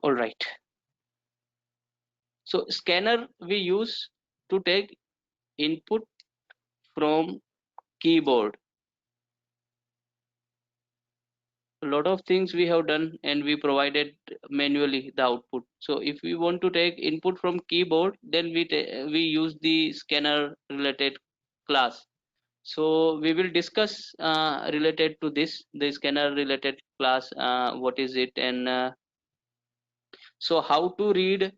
All right. So scanner we use to take input from keyboard. A lot of things we have done and we provided manually the output. So if we want to take input from keyboard, then we use the scanner related class. So we will discuss related to this, the scanner related class, what is it, and so how to read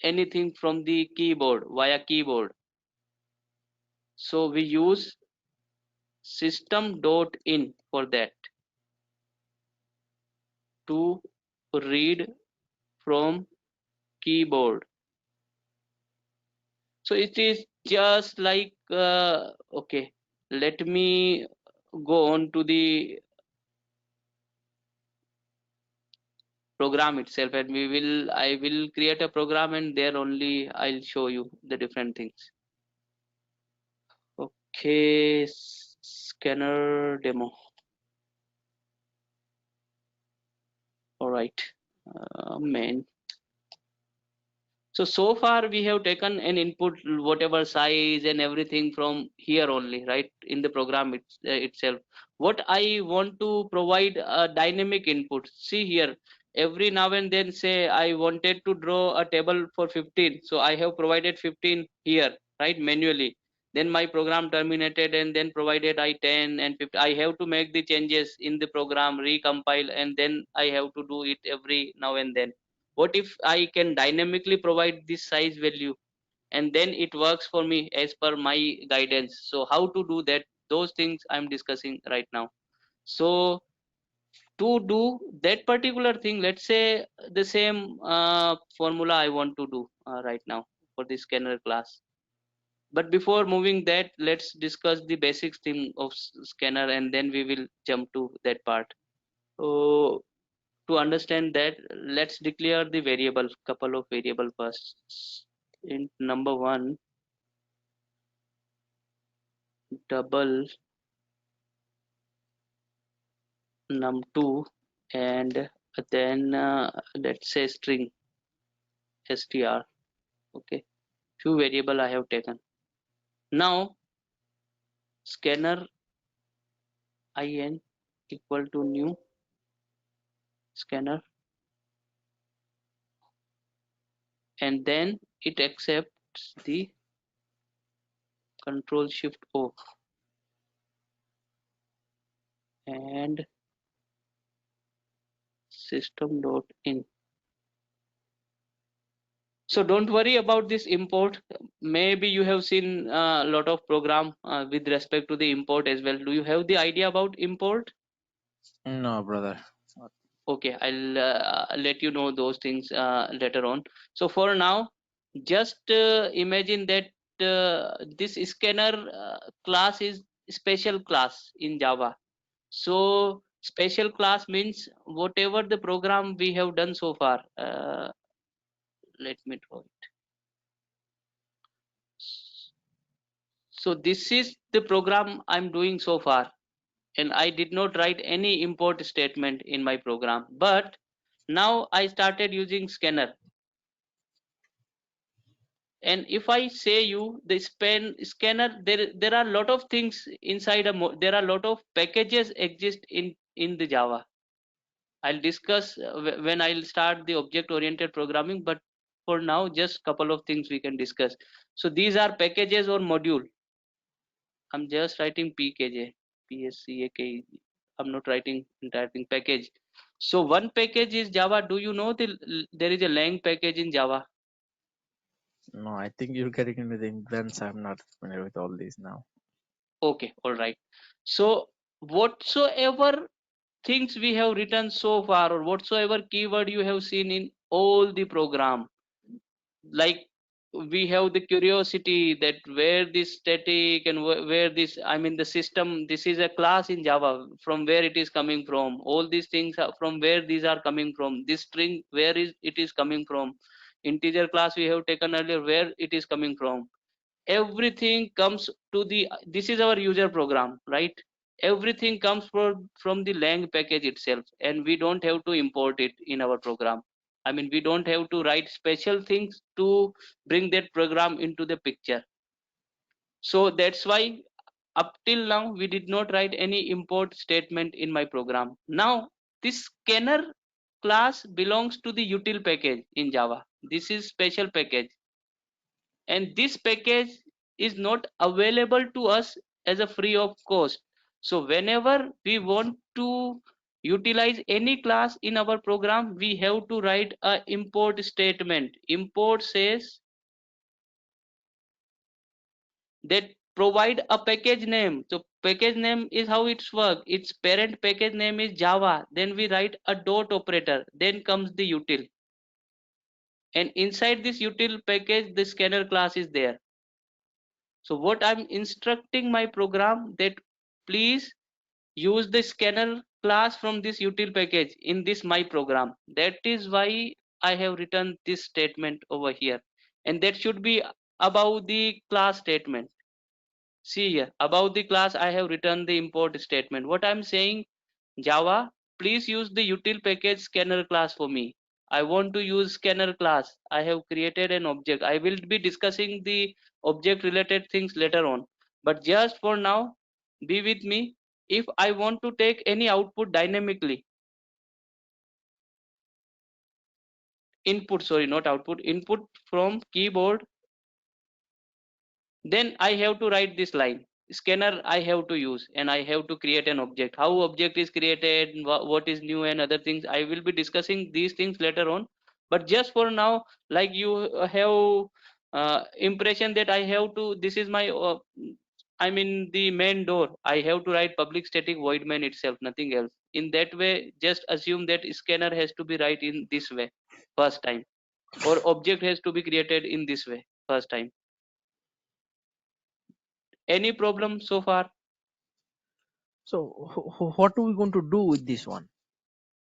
anything from the keyboard via keyboard. So we use system.in for that, to read from keyboard. So it is just like okay, let me go on to the program itself, and I will create a program, and there only I'll show you the different things. Okay, scanner demo. All right, main. So far we have taken an input, whatever size and everything from here only, right, in the program itself. What I want to provide a dynamic input. See here, every now and then, say I wanted to draw a table for 15, so I have provided 15 here, right, manually. Then my program terminated, and then provided I 10 and 50. I have to make the changes in the program, recompile, and then I have to do it every now and then. What if I can dynamically provide this size value, and then it works for me as per my guidance? So how to do that, those things I'm discussing right now. So to do that particular thing, let's say the same formula I want to do right now for the scanner class. But before moving that, let's discuss the basics thing of scanner, and then we will jump to that part. So to understand that, let's declare the variable, couple of variable first. In number one, double num2, and then let's say string str. Okay, few variable I have taken. Now scanner in equal to new scanner, and then it accepts the control shift O and system.in. So don't worry about this import. Maybe you have seen a lot of program with respect to the import as well. Do you have the idea about import? No, brother. Okay, I'll let you know those things later on. So for now, just imagine that this scanner class is special class in Java. So special class means whatever the program we have done so far. Let me draw it. So this is the program I'm doing so far, and I did not write any import statement in my program. But now I started using scanner, and if I say you the scanner, there are a lot of things inside there are a lot of packages exist in the Java. I'll discuss when I'll start the object oriented programming, but for now just couple of things we can discuss. So these are packages or module. I'm just writing pkj, pscake. I'm not writing entire thing, package. So one package is Java. Do you know there is a lang package in Java? No, I think you're getting into the invents. I'm not familiar with all these now. Okay, all right. So whatsoever things we have written so far, or whatsoever keyword you have seen in all the program, like we have the curiosity that where this static and where this, I mean the system, this is a class in Java, from where it is coming from, all these things are from where these are coming from, this string where is it is coming from, integer class we have taken earlier, where it is coming from, everything comes to the, this is our user program, right? Everything comes from the lang package itself, and we don't have to import it in our program. I mean, we don't have to write special things to bring that program into the picture. So that's why up till now we did not write any import statement in my program. Now this scanner class belongs to the util package in Java. This is special package, and this package is not available to us as a free of cost. So whenever we want to utilize any class in our program, we have to write a import statement. Import says that provide a package name. So package name is how it's work. Its parent package name is Java. Then we write a dot operator. Then comes the util. And inside this util package, the scanner class is there. So what I'm instructing my program that please use the scanner class from this util package in this my program. That is why I have written this statement over here. And that should be above the class statement. See here, above the class, I have written the import statement. What I'm saying, Java, please use the util package scanner class for me. I want to use scanner class. I have created an object. I will be discussing the object related things later on. But just for now, be with me. If I want to take any output dynamically, input, sorry, not output, input from keyboard, then I have to write this line. Scanner I have to use, and I have to create an object. How object is created, what is new, and other things, I will be discussing these things later on. But just for now, like you have impression that I have to, this is my I mean the main door, I have to write public static void main itself, nothing else. In that way, just assume that scanner has to be write in this way first time, or object has to be created in this way first time. Any problem so far? So what are we going to do with this one?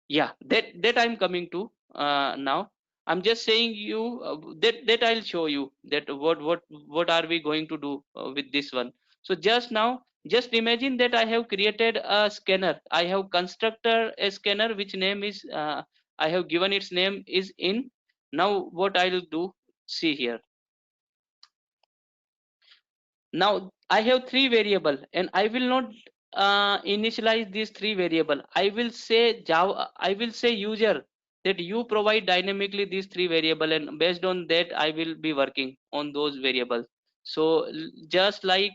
Yeah, that I'm coming to now. I'm just saying you that I'll show you that what are we going to do with this one. So just now, just imagine that I have created a scanner. I have constructed a scanner which name is I have given its name is in. Now what I'll do, see here. Now I have three variable, and I will not initialize these three variable. I will say Java, I will say user that you provide dynamically these three variable, and based on that I will be working on those variables. So just like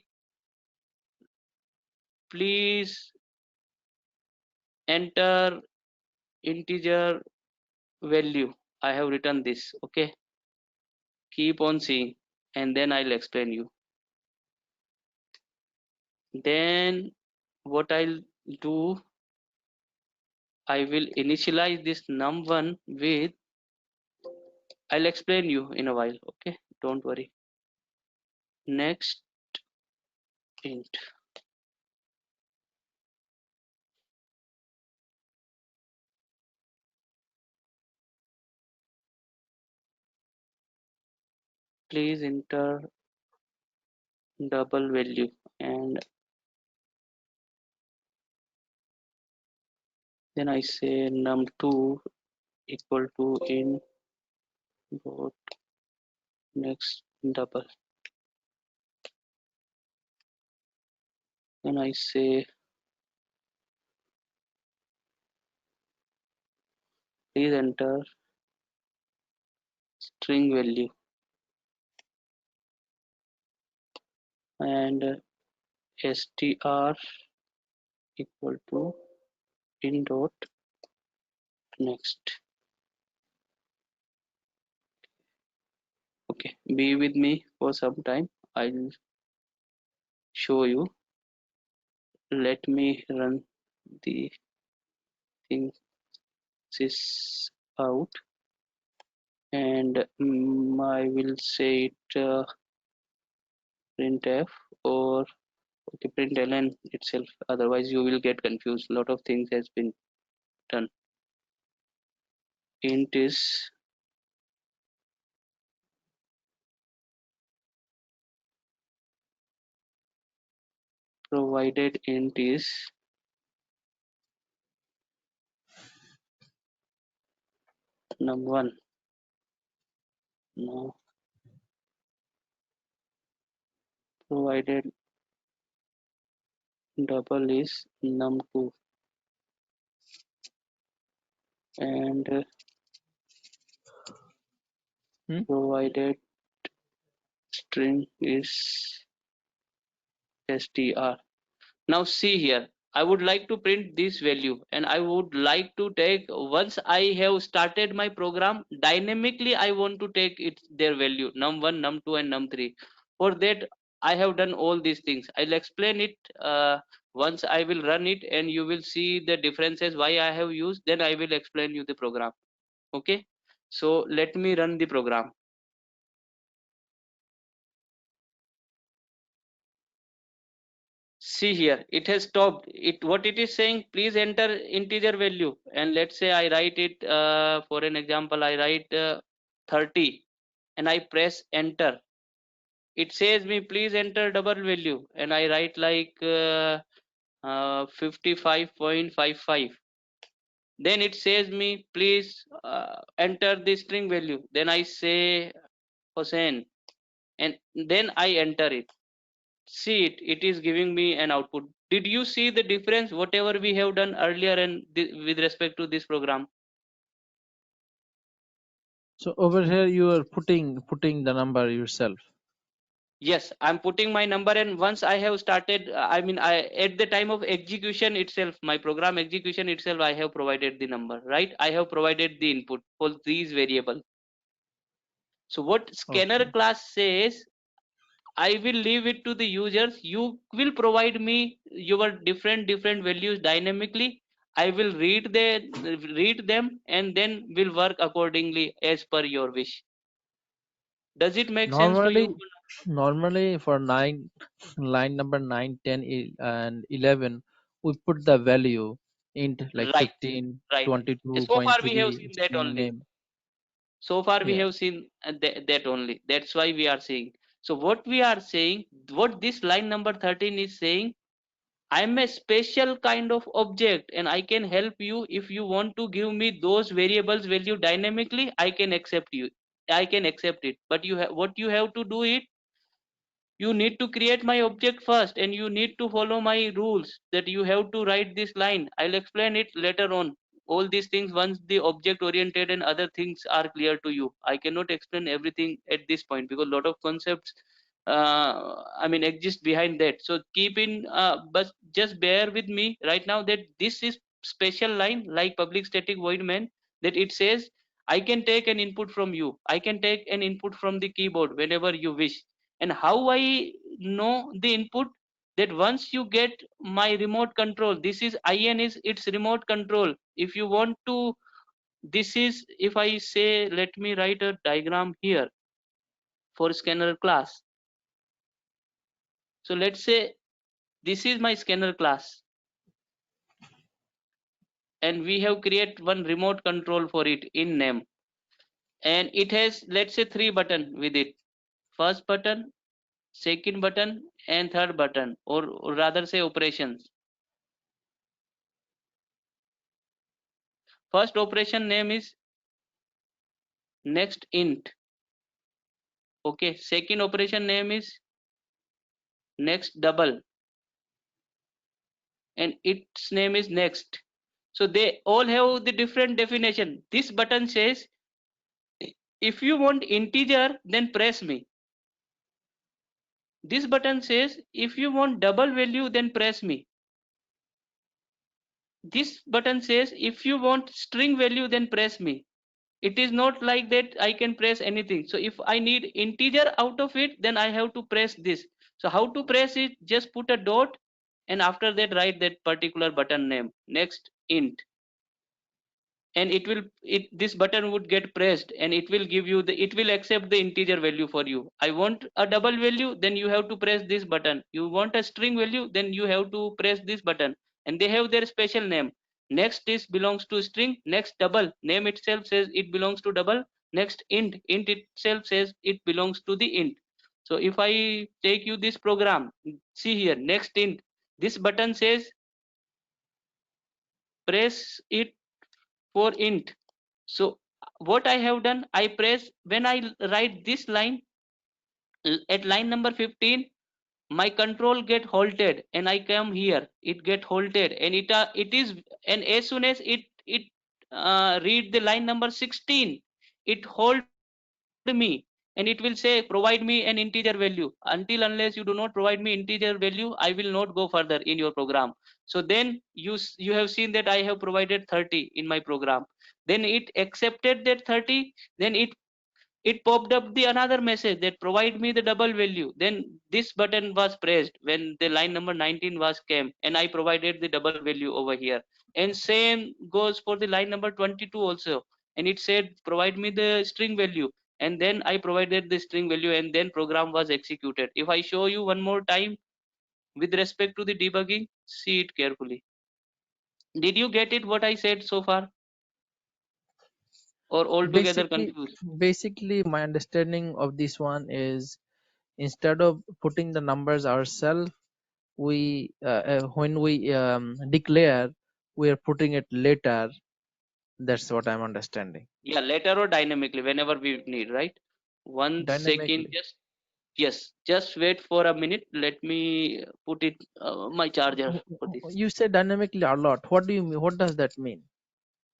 please enter integer value. I have written this. Okay, keep on seeing, and then I'll explain you. Then what I'll do, I will initialize this num1 with, I'll explain you in a while. Okay, don't worry. Next int. Please enter double value, and then I say num2 equal to in dot next double. Then I say please enter string value, and str equal to in dot next. Okay, be with me for some time. I'll show you. Let me run the thing this out, and I will say it printf, or okay, println itself, otherwise you will get confused. Lot of things has been done. Int is provided, int is num1. Now provided double is num2, and provided string is str. Now see here, I would like to print this value, and I would like to take, once I have started my program, dynamically I want to take it their value num1, num2 and num3. For that I have done all these things. I'll explain it once I will run it, and you will see the differences why I have used, then I will explain you the program. Okay, so let me run the program. See here, it has stopped it. What it is saying, please enter integer value, and let's say I write it for an example, I write 30 and I press enter. It says me please enter double value, and I write like 55.55. Then it says me please enter the string value, then I say Hussein, and then I enter it. See it, it is giving me an output. Did you see the difference whatever we have done earlier and with respect to this program? So over here you are putting the number yourself. Yes, I'm putting my number, and once I have started, I mean, I at the time of execution itself, my program execution itself, I have provided the number, right? I have provided the input for these variables. So what scanner Okay. class says, I will leave it to the users. You will provide me your different values dynamically. I will read them, and then will work accordingly as per your wish. Does it make sense to Normally, you? normally for line number 9, 10, and 11, we put the value int like Right, 15, right. So far we have 22.3 seen that string only. name. So far we Yeah. have seen that only. That's why we are saying. So what we are saying, what this line number 13 is saying, I'm a special kind of object, and I can help you. If you want to give me those variables value dynamically, I can accept you. I can accept it. But what you have to do it, you need to create my object first, and you need to follow my rules that you have to write this line. I'll explain it later on. All these things once the object oriented and other things are clear to you. I cannot explain everything at this point because a lot of concepts I mean exist behind that. So keep in but just bear with me right now that this is special line like public static void main, that it says I can take an input from you, I can take an input from the keyboard whenever you wish. And how I know the input, that once you get my remote control, this is in is its remote control. If you want to, this is, if I say, let me write a diagram here for scanner class. So let's say this is my scanner class, and we have create one remote control for it in name, and it has, let's say, 3 button with it. First button, second button, and third button, or rather say operations. First operation name is next int. Okay, second operation name is next double, and its name is next. So they all have the different definition. This button says if you want integer then press me. This button says if you want double value then press me. This button says if you want string value then press me. It is not like that I can press anything. So if I need integer out of it, then I have to press this. So how to press it? Just put a dot, and after that write that particular button name, next int, and it will, this button would get pressed, and it will give you the, it will accept the integer value for you. I want a double value, then you have to press this button. You want a string value, then you have to press this button. And they have their special name. Next is belongs to string, next double, name itself says it belongs to double, next int, int itself says it belongs to the int. So if I take you this program, see here, next int, this button says press it for int. So what I have done, I press, when I write this line at line number 15, my control get halted and I come here, it get halted, and it is, and as soon as it read the line number 16, it hold me, and it will say provide me an integer value. Until unless you do not provide me integer value, I will not go further in your program. So then you have seen that I have provided 30 in my program. Then it accepted that 30. Then it popped up the another message that provide me the double value. Then this button was pressed when the line number 19 was came, and I provided the double value over here. And same goes for the line number 22 also, and it said provide me the string value, and then I provided the string value, and then program was executed. If I show you one more time with respect to the debugging, see it carefully. Did you get it what I said so far, or altogether Basically, confused? basically, my understanding of this one is instead of putting the numbers ourselves, we when we declare, we are putting it later. That's what I'm understanding. Yeah, later or dynamically, whenever we need, right? One second, Dynamically. just, yes, just wait for a minute. Let me put it my charger for this. You say dynamically a lot. What do you mean? What does that mean?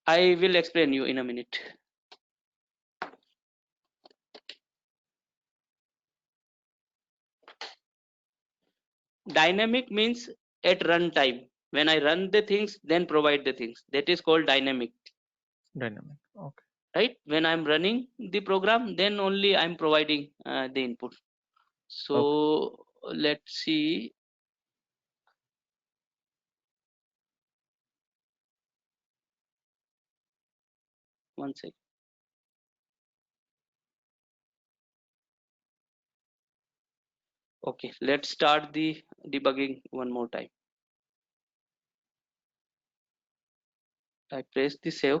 I will explain you in a minute. Dynamic means at runtime. When I run the things, then provide the things. That is called dynamic, Dynamic. Okay. right? When I'm running the program, then only I'm providing the input. Okay. So let's see. One second. Okay, let's start the debugging one more time. I press the save.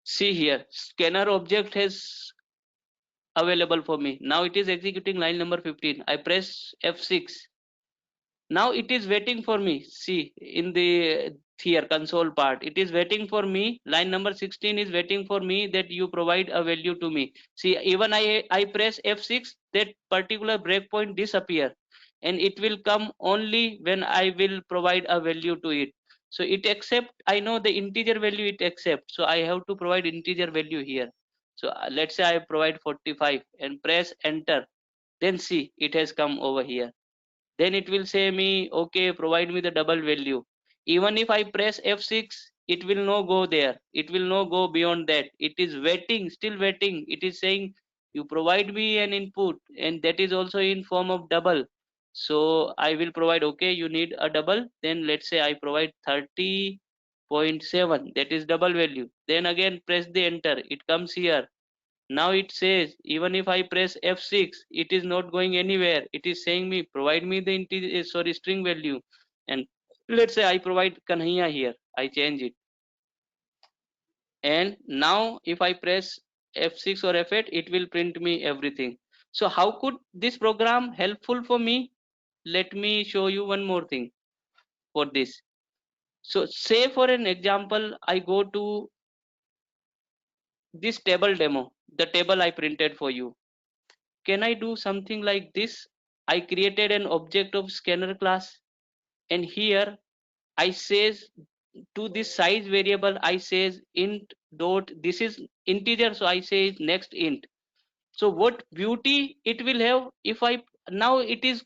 See here, scanner object has available for me. Now it is executing line number 15. I press F6. Now it is waiting for me. See in the here console part, it is waiting for me. Line number 16 is waiting for me that you provide a value to me. See, even I press F6, that particular breakpoint disappear, and it will come only when I will provide a value to it. So it accept, I know the integer value it accept, so I have to provide integer value here. So let's say I provide 45 and press enter. Then see, it has come over here. Then it will say me, okay, provide me the double value. Even if I press F6, it will not go there, it will not go beyond that. It is waiting, still waiting. It is saying you provide me an input, and that is also in form of double. So I will provide, okay, you need a double. Then let's say I provide 30.7, that is double value. Then again press the enter, it comes here. Now it says even if I press F6, it is not going anywhere. It is saying me provide me the integer, sorry, string value. And let's say I provide Kanhaiya here. I change it. And now if I press F6 or F8, it will print me everything. So how could this program helpful for me? Let me show you one more thing for this. So say for an example, I go to this table demo, the table I printed for you. Can I do something like this? I created an object of scanner class, and here I says to this size variable, I says int dot, this is integer, so I say next int. So what beauty it will have if I, now it is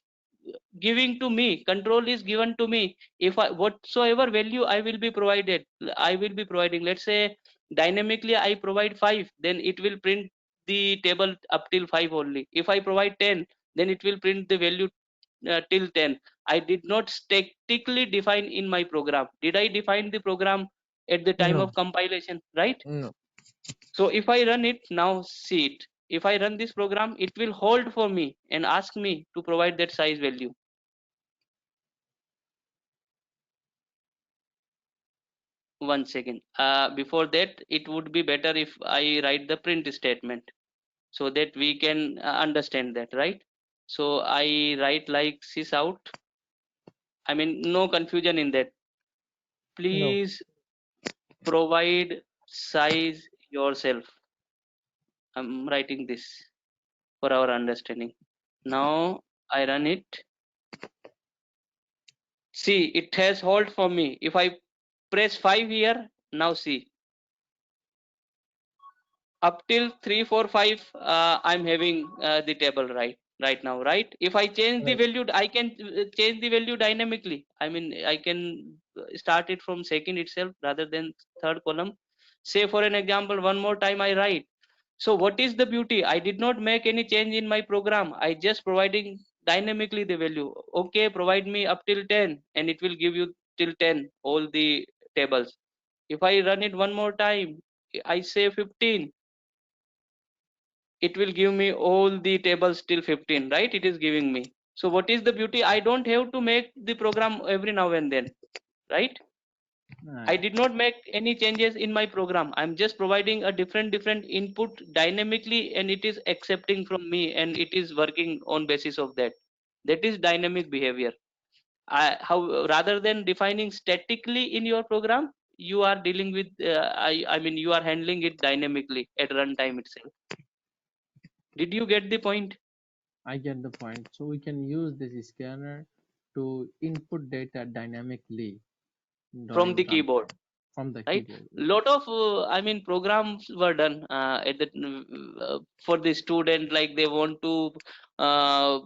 giving to me, control is given to me. If I whatsoever value I will be provided, I will be providing, let's say dynamically I provide 5, then it will print the table up till 5 only. If I provide 10, then it will print the value till 10. I did not statically define in my program. Did I define the program at the time No. of compilation, right? No. So if I run it now, see it. If I run this program, it will hold for me and ask me to provide that size value. One second. Before that, it would be better if I write the print statement so that we can understand that, right? So I write like sys out. I mean, no confusion in that. No. Please provide size yourself. I'm writing this for our understanding. Now I run it. See, it has hold for me. If I press 5 here, now see, up till 3 4 5, I'm having the table right now, right? If I change the Right. value, I can change the value dynamically. I mean, I can start it from second itself rather than third column. Say for an example, one more time I write. So what is the beauty? I did not make any change in my program. I just providing dynamically the value. Okay, provide me up till 10 and it will give you till 10 all the tables. If I run it one more time, I say 15, it will give me all the tables till 15, right? It is giving me. So what is the beauty? I don't have to make the program every now and then, right? I Right. did not make any changes in my program. I'm just providing a different input dynamically and it is accepting from me and it is working on basis of that. That is dynamic behavior. How rather than defining statically in your program, you are dealing with I mean you are handling it dynamically at runtime itself. Did you get the point? I get the point. So we can use this scanner to input data dynamically From during the runtime keyboard, from the right? keyboard. Lot of I mean programs were done at the for the student, like they want to uh,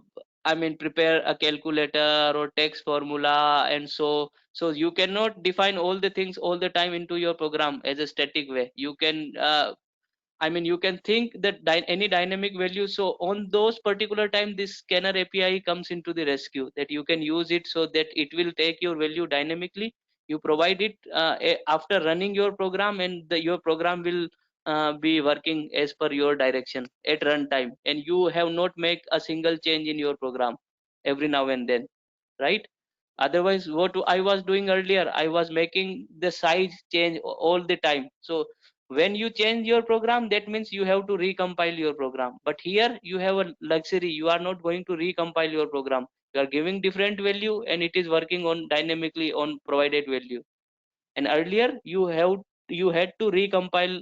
I mean prepare a calculator or text formula, and so you cannot define all the things all the time into your program as a static way. You can I mean, you can think that any dynamic value. So on those particular time, this scanner API comes into the rescue, that you can use it so that it will take your value dynamically. You provide it after running your program, and your program will be working as per your direction at runtime, and you have not make a single change in your program every now and then, right? Otherwise, what I was doing earlier, I was making the size change all the time. So when you change your program, that means you have to recompile your program. But here you have a luxury, you are not going to recompile your program. You are giving different value and it is working on dynamically on provided value. And earlier you had to recompile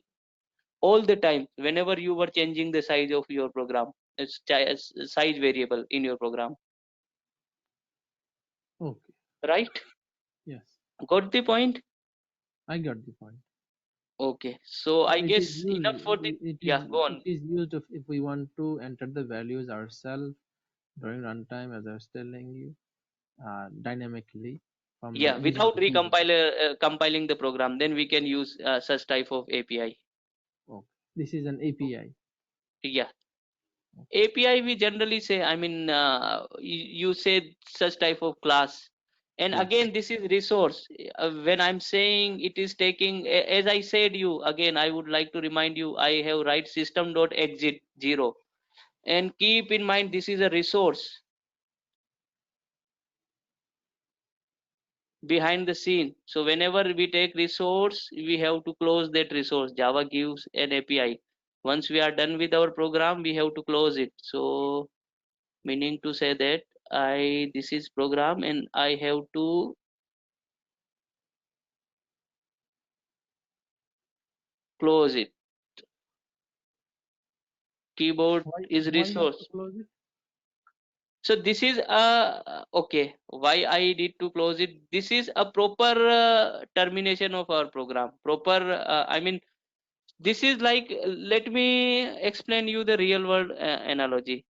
all the time whenever you were changing the size of your program. It's size variable in your program, Okay. right? Yes, Got the point? I got the point. Okay, so So I it is guess used. enough for the, yeah, go It on. is used if we want to enter the values ourselves during runtime, as I was telling you, dynamically from the Yeah, using without the keyboard. compiling the program, then we can use such type of API. Okay. This is an API. Yeah, Okay. API we generally say, I mean, you say such type of class. And Class. again, this is resource. When I'm saying it is taking, as I said you, again, I would like to remind you, I have write system.exit 0. And keep in mind, this is a resource behind the scene. So whenever we take resource, we have to close that resource. Java gives an API. Once we are done with our program, we have to close it. So meaning to say that this is program and I have to close it. Keyboard is Why you have to resource. close it? So this is okay. Why I need to close it? This is a proper termination of our program. Proper. I mean, this is like, let me explain you the real world analogy.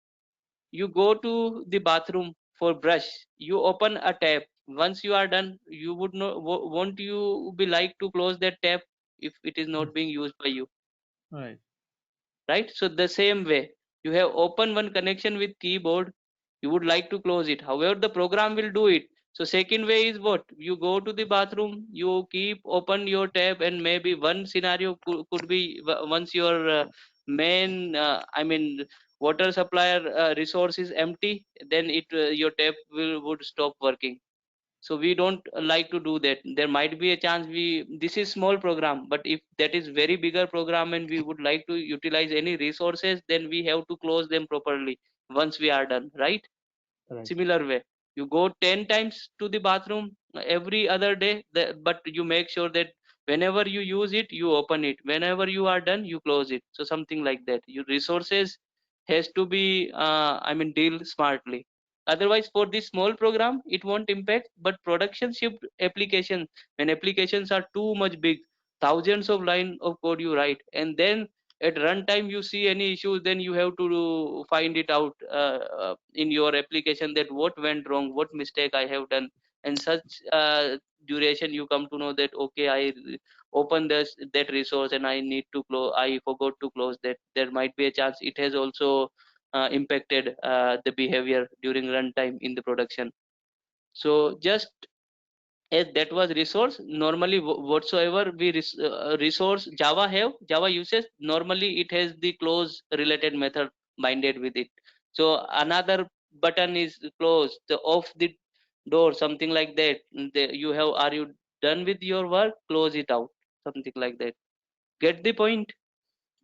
You go to the bathroom for brush, you open a tap. Once you are done, you would not won't you be like to close that tap if it is Yes. not being used by you, Right. right? So the same way, you have open one connection with keyboard, you would like to close it, however the program will do it. So second way is what, you go to the bathroom, you keep open your tab, and maybe one scenario could be once your main I mean water supplier resource is empty, then it your tap would stop working. So we don't like to do that. There might be a chance, we this is small program, but if that is very bigger program and we would like to utilize any resources, then we have to close them properly once we are done, right? Right. Similar way, you go 10 times to the bathroom every other day, but you make sure that whenever you use it you open it, whenever you are done you close it. So something like that, your resources has to be deal smartly. Otherwise for this small program it won't impact, but production shift application, when applications are too much big, thousands of line of code you write, and then at runtime you see any issues, then you have to find it out in your application that what went wrong, what mistake I have done. And such duration you come to know that okay, I open this that resource and I need to close, I forgot to close that. There might be a chance it has also impacted the behavior during runtime in the production. So just as that was resource, normally whatsoever we resource java have, java uses, normally it has the close related method binded with it. So another button is close the off the door, something like that. You have, are you done with your work, close it out, something like that. Get the point?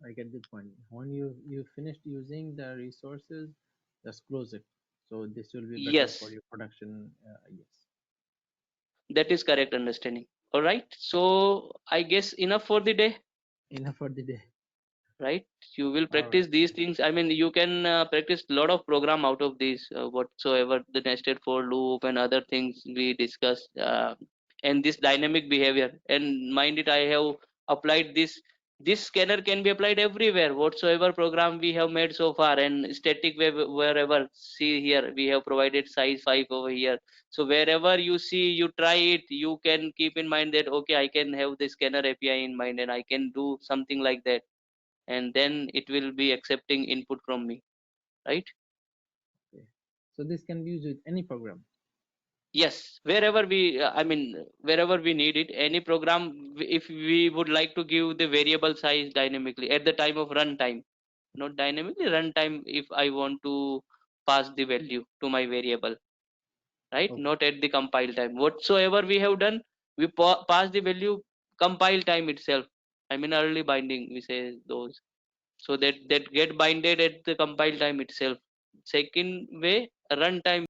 I get the point. When you finished using the resources, just close it. So this will be better for Yes, your production. Yes, that is correct understanding. All right, so I guess enough for the day, enough for the day. right? You will All right. practice these things. I mean, you can practice a lot of program out of these whatsoever, the nested for loop and other things we discussed, and this dynamic behavior. And mind it, I have applied this. This scanner can be applied everywhere whatsoever program we have made so far, and static web wherever. See here, we have provided size 5 over here. So wherever you see, you try it, you can keep in mind that okay, I can have the scanner API in mind and I can do something like that, and then it will be accepting input from me, right? Okay. So this can be used with any program. Yes, wherever we wherever we need it, any program. If we would like to give the variable size dynamically at the time of runtime, not dynamically runtime, if I want to pass the value to my variable, right? Okay. Not at the compile time, whatsoever we have done, we pass the value compile time itself. Early binding we say those, so that get binded at the compile time itself. Second way, runtime